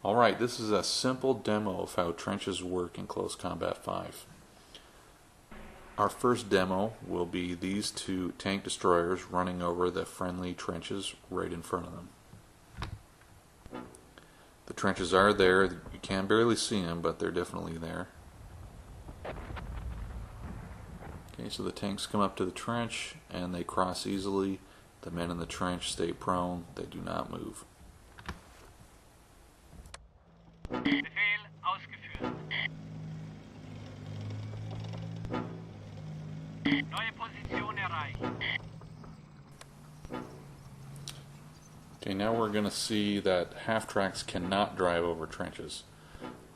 Alright, this is a simple demo of how trenches work in Close Combat 5. Our first demo will be these two tank destroyers running over the friendly trenches right in front of them. The trenches are there, you can barely see them, but they're definitely there. Okay, so the tanks come up to the trench and they cross easily. The men in the trench stay prone, they do not move. Befehl ausgeführt. Neue Position erreicht. Okay, now we're going to see that half-tracks cannot drive over trenches.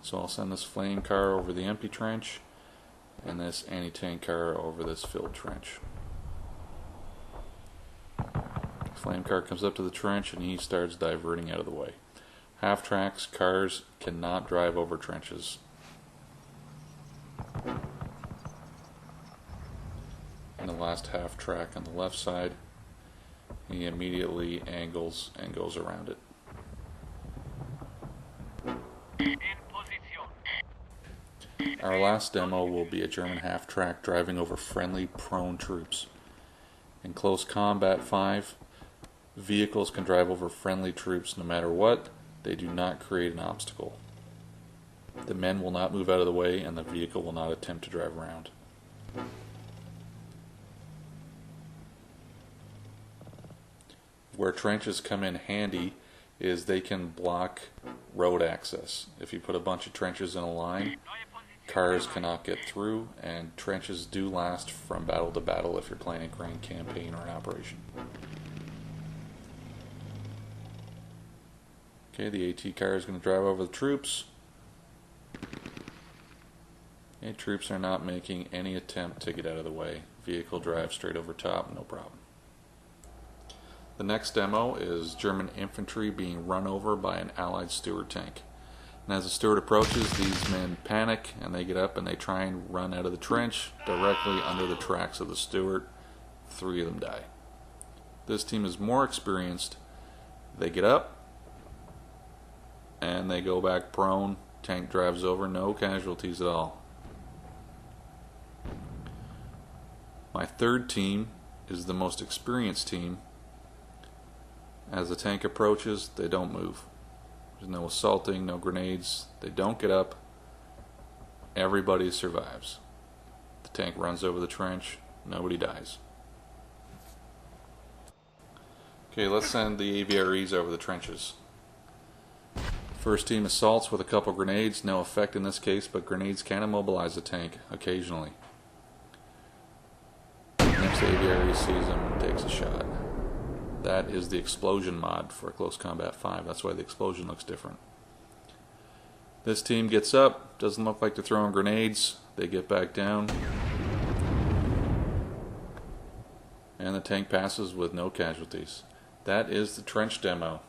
So I'll send this flame car over the empty trench and this anti-tank car over this filled trench. Flame car comes up to the trench and he starts diverting out of the way. Half-tracks, cars cannot drive over trenches. And the last half-track on the left side, he immediately angles and goes around it. In position. Our last demo will be a German half-track driving over friendly prone troops. In Close Combat 5, vehicles can drive over friendly troops no matter what. They do not create an obstacle. The men will not move out of the way and the vehicle will not attempt to drive around. Where trenches come in handy is they can block road access. If you put a bunch of trenches in a line, cars cannot get through, and trenches do last from battle to battle if you're playing a grand campaign or an operation. Okay, the AT car is going to drive over the troops. Okay, troops are not making any attempt to get out of the way. Vehicle drives straight over top, no problem. The next demo is German infantry being run over by an Allied Stuart tank. And as the Stuart approaches, these men panic and they get up and they try and run out of the trench directly under the tracks of the Stuart. 3 of them die. This team is more experienced. They get up and they go back prone. Tank drives over, no casualties at all. My third team is the most experienced team. As the tank approaches, they don't move. There's no assaulting, no grenades. They don't get up. Everybody survives. The tank runs over the trench. Nobody dies. Okay, let's send the AVREs over the trenches. First team assaults with a couple grenades. No effect in this case, but grenades can immobilize the tank occasionally. Next AVRE sees him and takes a shot. That is the explosion mod for Close Combat 5. That's why the explosion looks different. This team gets up. Doesn't look like they're throwing grenades. They get back down. And the tank passes with no casualties. That is the trench demo.